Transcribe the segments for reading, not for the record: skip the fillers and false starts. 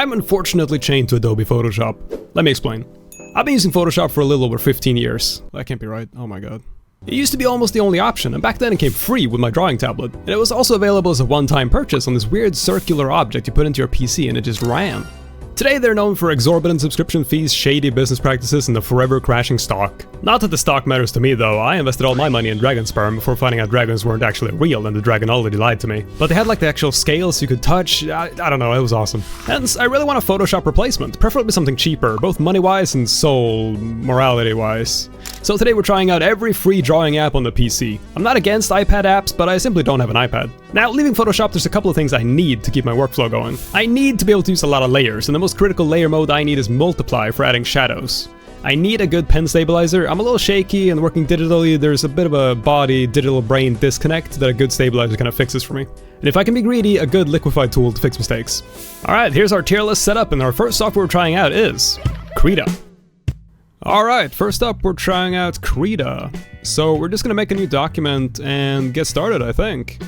I'm unfortunately chained to Adobe Photoshop. Let me explain. I've been using Photoshop for a little over 15 years. That can't be right, oh my god. It used to be almost the only option, and back then it came free with my drawing tablet. And it was also available as a one-time purchase on this weird circular object you put into your PC and it just ran. Today they're known for exorbitant subscription fees, shady business practices, and the forever crashing stock. Not that the stock matters to me though, I invested all my money in dragon sperm before finding out dragons weren't actually real and the dragon already lied to me. But they had like the actual scales you could touch, I don't know, it was awesome. Hence, I really want a Photoshop replacement, preferably something cheaper, both money-wise and soul morality-wise. So today we're trying out every free drawing app on the PC. I'm not against iPad apps, but I simply don't have an iPad. Now, leaving Photoshop, there's a couple of things I need to keep my workflow going. I need to be able to use a lot of layers, and the most critical layer mode I need is Multiply for adding shadows. I need a good pen stabilizer. I'm a little shaky, and working digitally, there's a bit of a body-digital brain disconnect that a good stabilizer kind of fixes for me. And if I can be greedy, a good liquify tool to fix mistakes. Alright, here's our tier list setup, and our first software we're trying out is Krita. Alright, first up we're trying out Krita. So we're just gonna make a new document and get started, I think.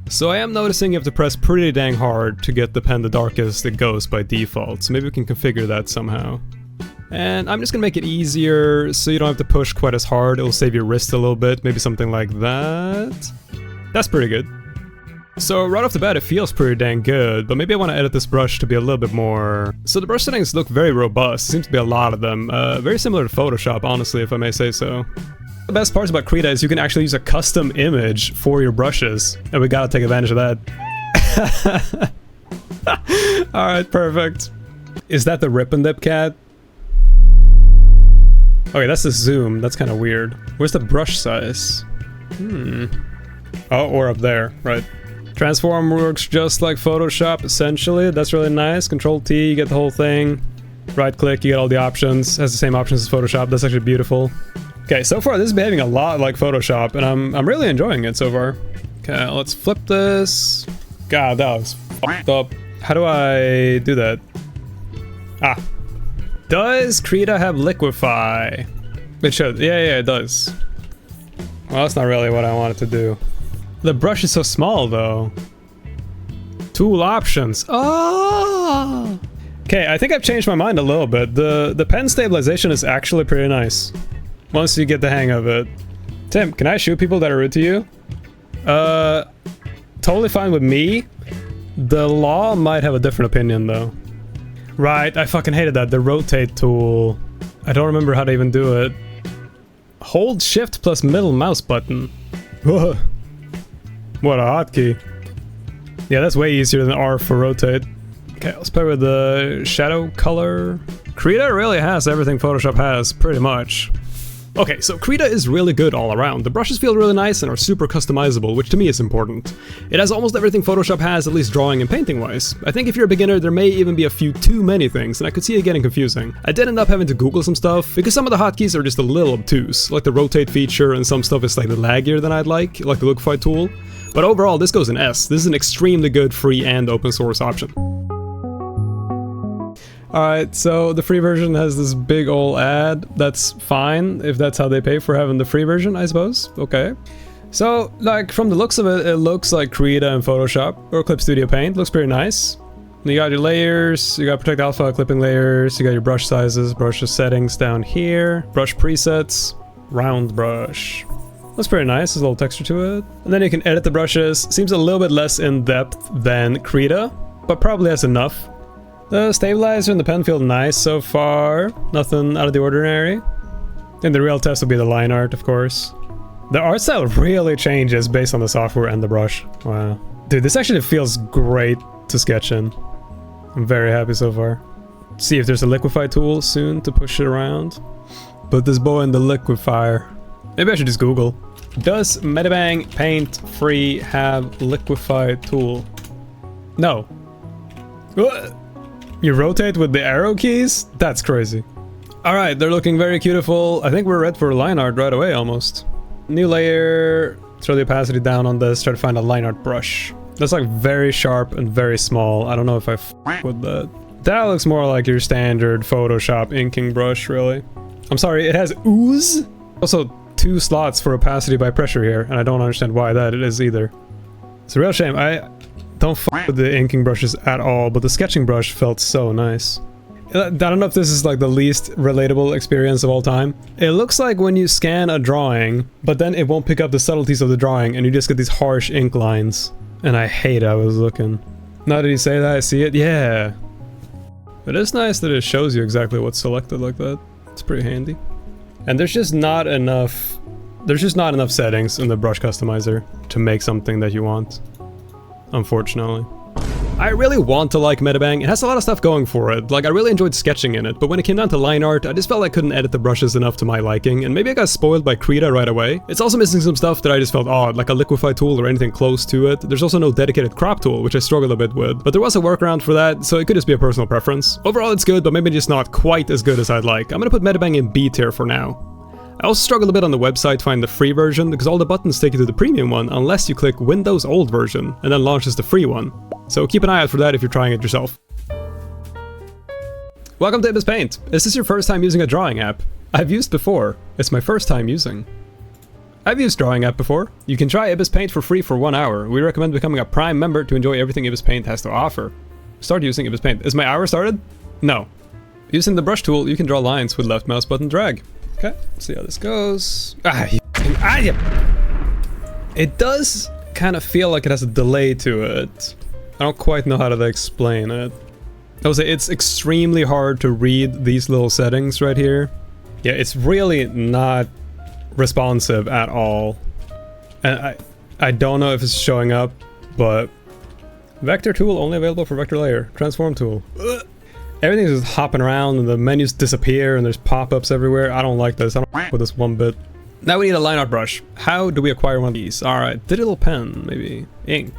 So I am noticing you have to press pretty dang hard to get the pen the darkest it goes by default, so maybe we can configure that somehow. And I'm just gonna make it easier so you don't have to push quite as hard, it'll save your wrist a little bit, maybe something like that. That's pretty good. So right off the bat it feels pretty dang good, but maybe I want to edit this brush to be a little bit more... So the brush settings look very robust, seems to be a lot of them, very similar to Photoshop honestly if I may say so. The best parts about Krita is you can actually use a custom image for your brushes, and we gotta take advantage of that. Alright, perfect. Is that the Rip and Dip cat? Okay, that's the zoom, that's kind of weird. Where's the brush size? Oh, or up there, right. Transform works just like Photoshop, essentially. That's really nice. Control T, you get the whole thing. Right click, you get all the options. Has the same options as Photoshop. That's actually beautiful. Okay, so far this is behaving a lot like Photoshop, and I'm really enjoying it so far. Okay, let's flip this. God, that was fucked up. How do I do that? Ah. Does Krita have liquify? It should. Yeah, it does. Well, that's not really what I wanted to do. The brush is so small though. Tool options. Oh! Okay, I think I've changed my mind a little bit. The pen stabilization is actually pretty nice. Once you get the hang of it. Tim, can I shoot people that are rude to you? Totally fine with me. The law might have a different opinion though. Right, I fucking hated that. The rotate tool. I don't remember how to even do it. Hold shift plus middle mouse button. Whoa. What a hotkey. Yeah, that's way easier than R for rotate. Okay, let's play with the shadow color. Krita really has everything Photoshop has, pretty much. Okay, so Krita is really good all around. The brushes feel really nice and are super customizable, which to me is important. It has almost everything Photoshop has, at least drawing and painting wise. I think if you're a beginner, there may even be a few too many things, and I could see it getting confusing. I did end up having to Google some stuff, because some of the hotkeys are just a little obtuse, like the rotate feature, and some stuff is slightly laggier than I'd like the liquify tool. But overall, this goes in S. This is an extremely good free and open source option. Alright, so the free version has this big ol' ad. That's fine, if that's how they pay for having the free version, I suppose. Okay. So, like, from the looks of it, it looks like Krita and Photoshop, or Clip Studio Paint. Looks pretty nice. You got your layers, you got Protect Alpha clipping layers, you got your brush sizes, brush settings down here, brush presets, round brush. That's pretty nice, there's a little texture to it. And then you can edit the brushes. Seems a little bit less in-depth than Krita, but probably has enough. The stabilizer and the pen feel nice so far. Nothing out of the ordinary. And the real test will be the line art, of course. The art style really changes based on the software and the brush. Wow. Dude, this actually feels great to sketch in. I'm very happy so far. See if there's a liquify tool soon to push it around. Put this boy in the liquifier. Maybe I should just Google. Does Medibang Paint Free have liquify tool? No. What? You rotate with the arrow keys? That's crazy. Alright, they're looking very beautiful. I think we're ready for line art right away almost. New layer. Throw the opacity down on this. Try to find a line art brush. That's like very sharp and very small. I don't know if I f with that. That looks more like your standard Photoshop inking brush, really. I'm sorry, it has ooze? Also, 2 slots for opacity by pressure here, and I don't understand why that it is either. It's a real shame. Don't fuck with the inking brushes at all, but the sketching brush felt so nice. I don't know if this is like the least relatable experience of all time. It looks like when you scan a drawing, but then it won't pick up the subtleties of the drawing and you just get these harsh ink lines. And I hate how it was looking. Now that you say that, I see it. Yeah. It is nice that it shows you exactly what's selected like that. It's pretty handy. And there's just not enough settings in the brush customizer to make something that you want. Unfortunately. I really want to like Medibang. It has a lot of stuff going for it. Like, I really enjoyed sketching in it, but when it came down to line art, I just felt I couldn't edit the brushes enough to my liking, and maybe I got spoiled by Krita right away. It's also missing some stuff that I just felt odd, like a liquify tool or anything close to it. There's also no dedicated crop tool, which I struggled a bit with, but there was a workaround for that, so it could just be a personal preference. Overall, it's good, but maybe just not quite as good as I'd like. I'm gonna put Medibang in B tier for now. I also struggled a bit on the website to find the free version, because all the buttons take you to the premium one unless you click Windows old version, and then launches the free one. So keep an eye out for that if you're trying it yourself. Welcome to IbisPaint. Is this your first time using a drawing app? I've used before. It's my first time using. I've used drawing app before. You can try IbisPaint for free for 1 hour. We recommend becoming a Prime member to enjoy everything IbisPaint has to offer. Start using IbisPaint. Is my hour started? No. Using the brush tool, you can draw lines with left mouse button drag. Okay, let's see how this goes. It does kind of feel like it has a delay to it. I don't quite know how to explain it. I would say it's extremely hard to read these little settings right here. Yeah, it's really not responsive at all. And I don't know if it's showing up, but vector tool only available for vector layer. Transform tool. Everything's just hopping around and the menus disappear and there's pop-ups everywhere. I don't like this. I don't like with this one bit. Now we need a line art brush. How do we acquire one of these? Alright, digital pen, maybe. Ink.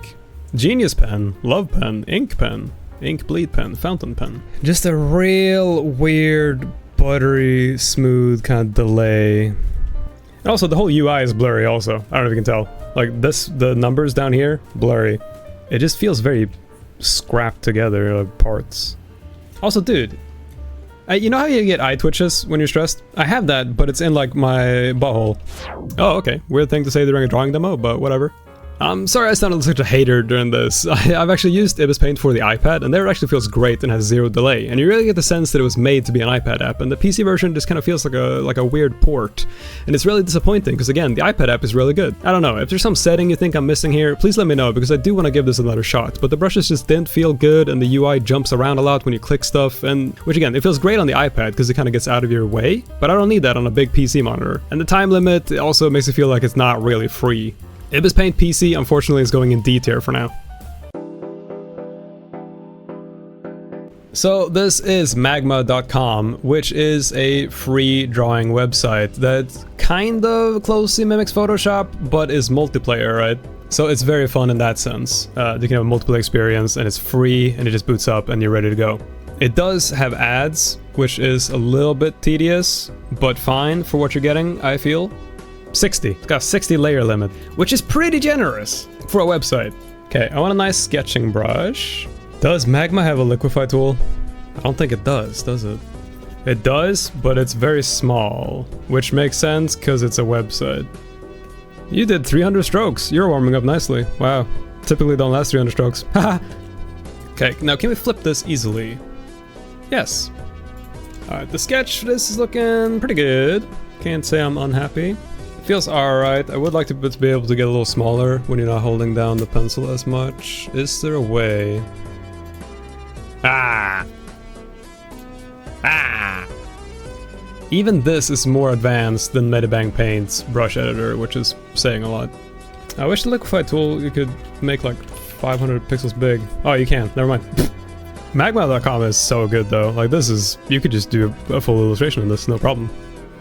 Genius pen, love pen, ink bleed pen, fountain pen. Just a real weird, buttery, smooth kind of delay. And also the whole UI is blurry also. I don't know if you can tell. Like this, the numbers down here, blurry. It just feels very scrapped together, like parts. Also, dude, you know how you get eye twitches when you're stressed? I have that, but it's in like my butthole. Oh, okay. Weird thing to say during a drawing demo, but whatever. Sorry I sounded like such a hater during this. I've actually used IbisPaint for the iPad, and there it actually feels great and has zero delay. And you really get the sense that it was made to be an iPad app, and the PC version just kind of feels like a weird port. And it's really disappointing, because again, the iPad app is really good. I don't know, if there's some setting you think I'm missing here, please let me know, because I do want to give this another shot. But the brushes just didn't feel good, and the UI jumps around a lot when you click stuff, and which again, it feels great on the iPad, because it kind of gets out of your way, but I don't need that on a big PC monitor. And the time limit also makes it feel like it's not really free. IbisPaint PC, unfortunately, is going in D tier for now. So this is Magma.com, which is a free drawing website that kind of closely mimics Photoshop, but is multiplayer, right? So it's very fun in that sense. You can have a multiplayer experience, and it's free, and it just boots up, and you're ready to go. It does have ads, which is a little bit tedious, but fine for what you're getting, I feel. 60. It's got a 60 layer limit, which is pretty generous for a website. Okay, I want a nice sketching brush. Does Magma have a liquify tool? I don't think it does it? It does, but it's very small, which makes sense because it's a website. You did 300 strokes. You're warming up nicely. Wow. Typically don't last 300 strokes. Haha. Okay, now can we flip this easily? Yes. Alright, the sketch, this is looking pretty good. Can't say I'm unhappy. Feels alright. I would like to be able to get a little smaller when you're not holding down the pencil as much. Is there a way? Even this is more advanced than Medibang Paint's brush editor, which is saying a lot. I wish the liquify tool you could make like 500 pixels big. Oh, you can. Never mind. Magma.com is so good though. Like this is, you could just do a full illustration in this, no problem.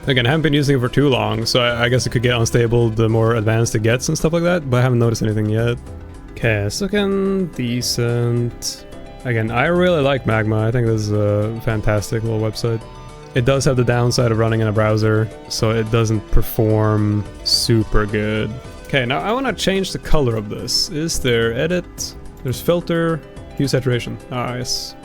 Again, I haven't been using it for too long, so I guess it could get unstable the more advanced it gets and stuff like that, but I haven't noticed anything yet. Okay, it's looking decent. Again, I really like Magma. I think this is a fantastic little website. It does have the downside of running in a browser, so it doesn't perform super good. Okay, now I want to change the color of this. Is there edit? There's filter, hue saturation. Ah, yes.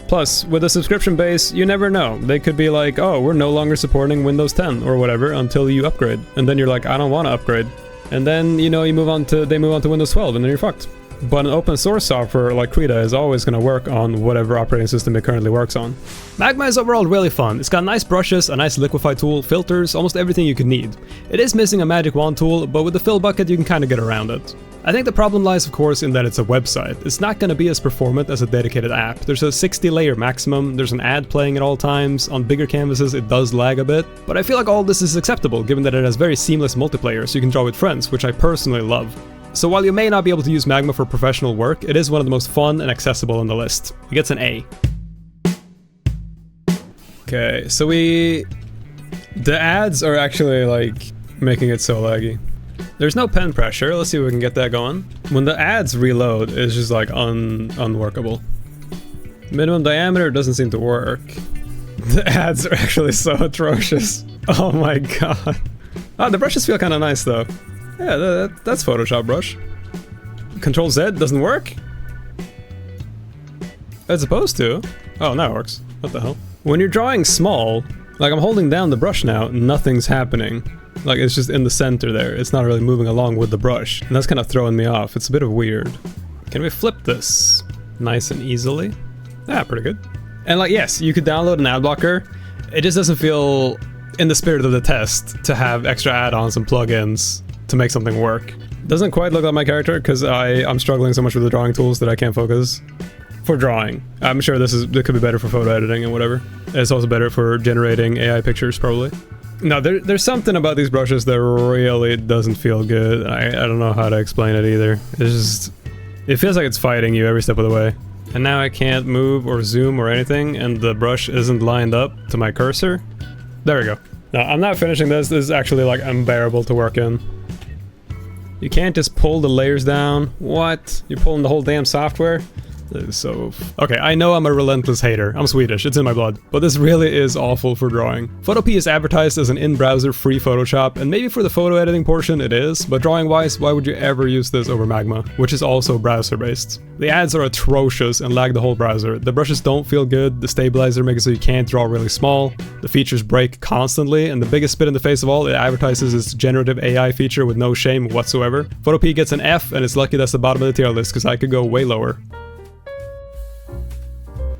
Plus, with a subscription base, you never know. They could be like, oh, we're no longer supporting Windows 10 or whatever until you upgrade. And then you're like, I don't want to upgrade. And then, you know, they move on to Windows 12 and then you're fucked. But an open source software like Krita is always going to work on whatever operating system it currently works on. Magma is overall really fun. It's got nice brushes, a nice liquify tool, filters, almost everything you could need. It is missing a magic wand tool, but with the fill bucket you can kind of get around it. I think the problem lies of course in that it's a website. It's not going to be as performant as a dedicated app. There's a 60 layer maximum, there's an ad playing at all times, on bigger canvases it does lag a bit, but I feel like all this is acceptable given that it has very seamless multiplayer so you can draw with friends, which I personally love. So while you may not be able to use Magma for professional work, it is one of the most fun and accessible on the list. It gets an A. Okay, so the ads are actually like making it so laggy. There's no pen pressure, let's see if we can get that going. When the ads reload, it's just like unworkable. Minimum diameter doesn't seem to work. The ads are actually so atrocious. Oh my god. Oh, the brushes feel kind of nice though. Yeah, that's Photoshop brush. Control Z doesn't work? It's supposed to. Oh, now it works. What the hell? When you're drawing small, like I'm holding down the brush now, nothing's happening. Like it's just in the center there. It's not really moving along with the brush. And that's kind of throwing me off. It's a bit of weird. Can we flip this nice and easily? Yeah, pretty good. And like, yes, you could download an ad blocker. It just doesn't feel in the spirit of the test to have extra add-ons and plugins to make something work. Doesn't quite look like my character because I'm struggling so much with the drawing tools that I can't focus. For drawing. I'm sure it could be better for photo editing and whatever. It's also better for generating AI pictures probably. No, there's something about these brushes that really doesn't feel good. I don't know how to explain it either. It's just, it feels like it's fighting you every step of the way. And now I can't move or zoom or anything and the brush isn't lined up to my cursor. There we go. No, I'm not finishing this. This is actually like unbearable to work in. You can't just pull the layers down. What? You're pulling the whole damn software? That is so... Okay, I know I'm a relentless hater. I'm Swedish, it's in my blood. But this really is awful for drawing. PhotoPea is advertised as an in-browser free Photoshop, and maybe for the photo editing portion it is, but drawing-wise, why would you ever use this over Magma, which is also browser-based? The ads are atrocious and lag the whole browser. The brushes don't feel good, the stabilizer makes it so you can't draw really small, the features break constantly, and the biggest spit in the face of all, it advertises its generative AI feature with no shame whatsoever. PhotoPea gets an F, and it's lucky that's the bottom of the tier list, because I could go way lower.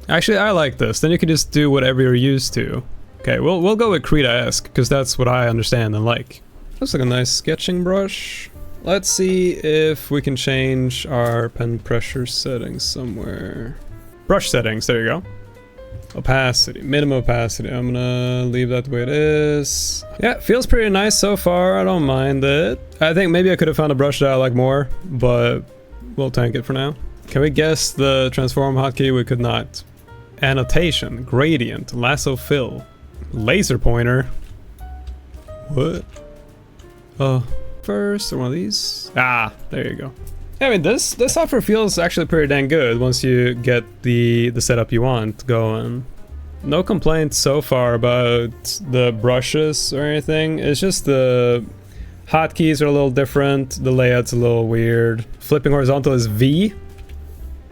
Actually, I like this. Then you can just do whatever you're used to. Okay, we'll go with Krita-esque, because that's what I understand and like. Looks like a nice sketching brush. Let's see if we can change our pen pressure settings somewhere. Brush settings, there you go. Opacity, minimum opacity. I'm gonna leave that the way it is. Yeah, feels pretty nice so far. I don't mind it. I think maybe I could have found a brush that I like more, but we'll tank it for now. Can we guess the transform hotkey? We could not. Annotation, gradient, lasso fill, laser pointer. What? First, or one of these. Ah, there you go. I mean, this software feels actually pretty dang good once you get the setup you want going. No complaints so far about the brushes or anything. It's just the hotkeys are a little different. The layout's a little weird. Flipping horizontal is V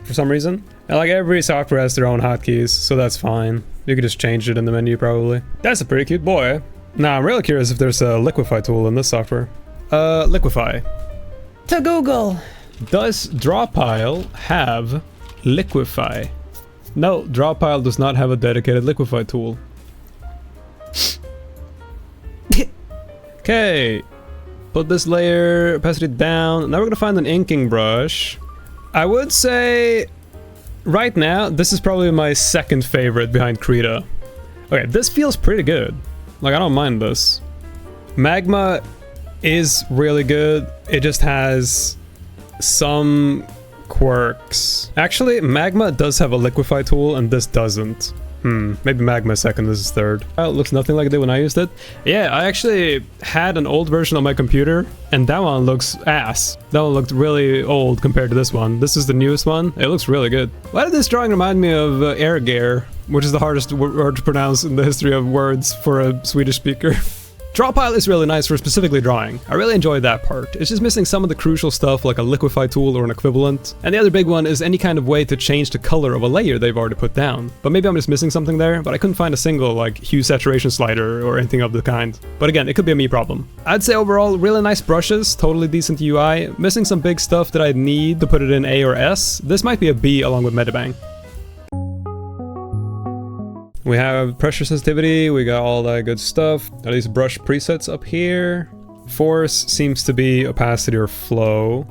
for some reason. And like every software has their own hotkeys, so that's fine. You could just change it in the menu probably. That's a pretty cute boy. Now I'm really curious if there's a liquify tool in this software. Liquify. To Google. Does Drawpile have liquify? No, Drawpile does not have a dedicated liquify tool. Okay. Put this layer opacity down. Now we're gonna find an inking brush. I would say right now this is probably my second favorite behind Krita. Okay, this feels pretty good. Like I don't mind this. Magma is really good. It just has some quirks. Actually, Magma does have a liquify tool and this doesn't. Maybe Magma is second, this is third. Oh, it looks nothing like it did when I used it. Yeah, I actually had an old version on my computer, and that one looks ass. That one looked really old compared to this one. This is the newest one. It looks really good. Why did this drawing remind me of Erger, which is the hardest word to pronounce in the history of words for a Swedish speaker? Drawpile is really nice for specifically drawing. I really enjoy that part. It's just missing some of the crucial stuff like a liquify tool or an equivalent. And the other big one is any kind of way to change the color of a layer they've already put down. But maybe I'm just missing something there, but I couldn't find a single like hue saturation slider or anything of the kind. But again, it could be a me problem. I'd say overall, really nice brushes, totally decent UI, missing some big stuff that I'd need to put it in A or S. This might be a B along with Medibang. We have pressure sensitivity, we got all that good stuff. Are these brush presets up here? Force seems to be opacity or flow.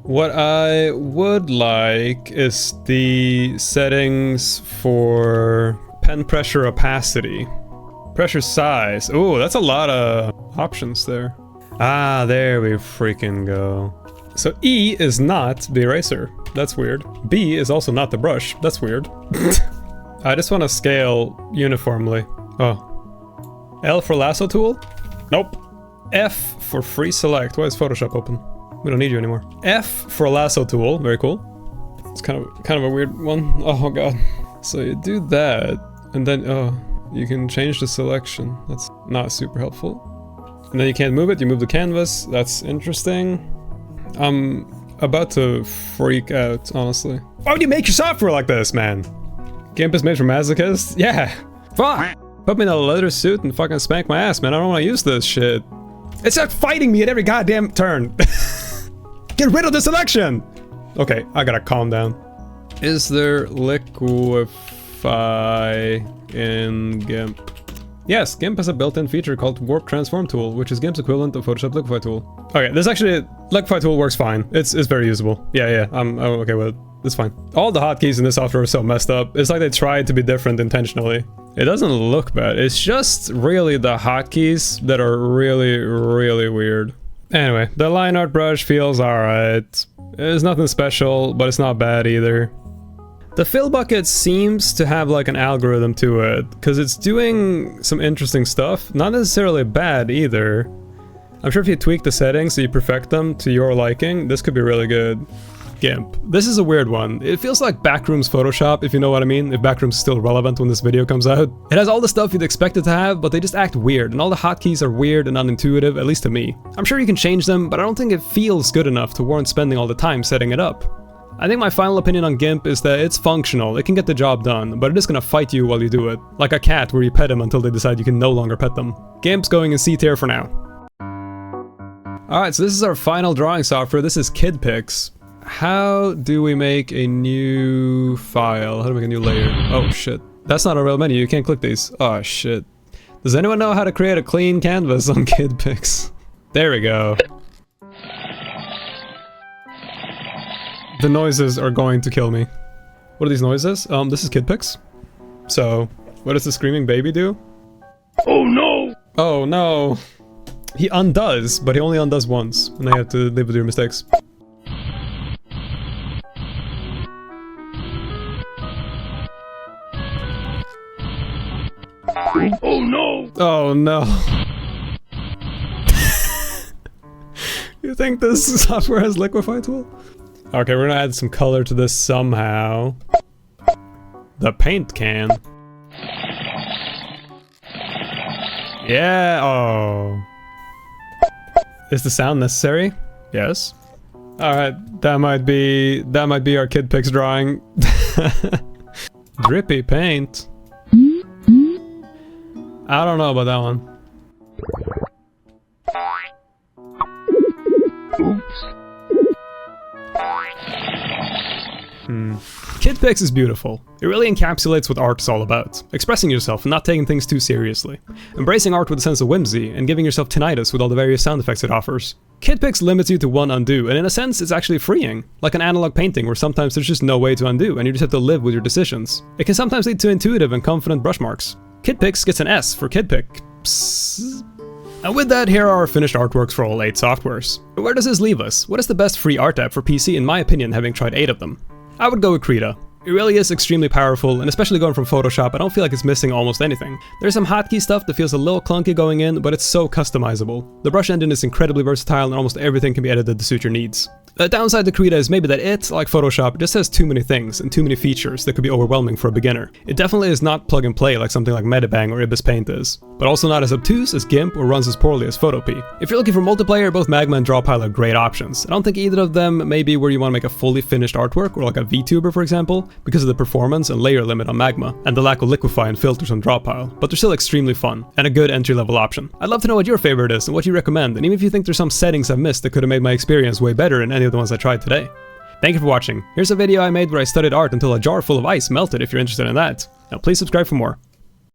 What I would like is the settings for pen pressure opacity. Pressure size. Oh, that's a lot of options there. Ah, there we freaking go. So E is not the eraser. That's weird. B is also not the brush. That's weird. I just want to scale uniformly. Oh. L for lasso tool? Nope. F for free select. Why is Photoshop open? We don't need you anymore. F for lasso tool. Very cool. It's kind of a weird one. Oh god. So you do that, and then you can change the selection. That's not super helpful. And then you can't move it. You move the canvas. That's interesting. I'm about to freak out, honestly. Why would you make your software like this, man? Gimp is made for masochists? Yeah. Fuck. Put me in a leather suit and fucking spank my ass, man. I don't want to use this shit. It's not fighting me at every goddamn turn. Get rid of the selection. Okay, I gotta calm down. Is there liquify in Gimp? Yes, Gimp has a built-in feature called Warp Transform Tool, which is Gimp's equivalent of Photoshop Liquify Tool. Okay, this actually, Liquify Tool works fine. It's very usable. Yeah, I'm okay with it. It's fine. All the hotkeys in this software are so messed up. It's like they tried to be different intentionally. It doesn't look bad. It's just really the hotkeys that are really, really weird. Anyway, the line art brush feels alright. It's nothing special, but it's not bad either. The fill bucket seems to have like an algorithm to it, because it's doing some interesting stuff. Not necessarily bad either. I'm sure if you tweak the settings so you perfect them to your liking, this could be really good. Gimp. This is a weird one. It feels like Backrooms Photoshop, if you know what I mean, if Backrooms is still relevant when this video comes out. It has all the stuff you'd expect it to have, but they just act weird, and all the hotkeys are weird and unintuitive, at least to me. I'm sure you can change them, but I don't think it feels good enough to warrant spending all the time setting it up. I think my final opinion on Gimp is that it's functional, it can get the job done, but it is gonna fight you while you do it. Like a cat where you pet them until they decide you can no longer pet them. Gimp's going in C tier for now. Alright, so this is our final drawing software. This is KidPix. How do we make a new file? How do we make a new layer? Oh shit. That's not a real menu, you can't click these. Oh shit. Does anyone know how to create a clean canvas on KidPix? There we go. The noises are going to kill me. What are these noises? This is KidPix. So, what does the screaming baby do? Oh no! Oh no! He undoes, but he only undoes once, and I have to live with your mistakes. Oh no! Oh no! You think this software has liquify tool? Okay, we're gonna add some color to this somehow. The paint can. Yeah, oh. Is the sound necessary? Yes. Alright, that might be our KidPix drawing. Drippy paint. I don't know about that one. Oops. KidPix is beautiful. It really encapsulates what art is all about. Expressing yourself and not taking things too seriously. Embracing art with a sense of whimsy and giving yourself tinnitus with all the various sound effects it offers. KidPix limits you to one undo, and in a sense it's actually freeing. Like an analog painting where sometimes there's just no way to undo and you just have to live with your decisions. It can sometimes lead to intuitive and confident brush marks. KidPix gets an S for KidPix. And with that, here are our finished artworks for all 8 softwares. Where does this leave us? What is the best free art app for PC in my opinion, having tried 8 of them? I would go with Krita. It really is extremely powerful, and especially going from Photoshop, I don't feel like it's missing almost anything. There's some hotkey stuff that feels a little clunky going in, but it's so customizable. The brush engine is incredibly versatile and almost everything can be edited to suit your needs. The downside to Krita is maybe that it, like Photoshop, just has too many things and too many features that could be overwhelming for a beginner. It definitely is not plug and play like something like Medibang or IbisPaint is, but also not as obtuse as Gimp or runs as poorly as PhotoPea. If you're looking for multiplayer, both Magma and Drawpile are great options. I don't think either of them may be where you want to make a fully finished artwork, or like a VTuber for example, because of the performance and layer limit on Magma, and the lack of liquify and filters on Drawpile, but they're still extremely fun, and a good entry-level option. I'd love to know what your favorite is and what you recommend, and even if you think there's some settings I've missed that could have made my experience way better than any of the ones I tried today. Thank you for watching. Here's a video I made where I studied art until a jar full of ice melted if you're interested in that. Now please subscribe for more.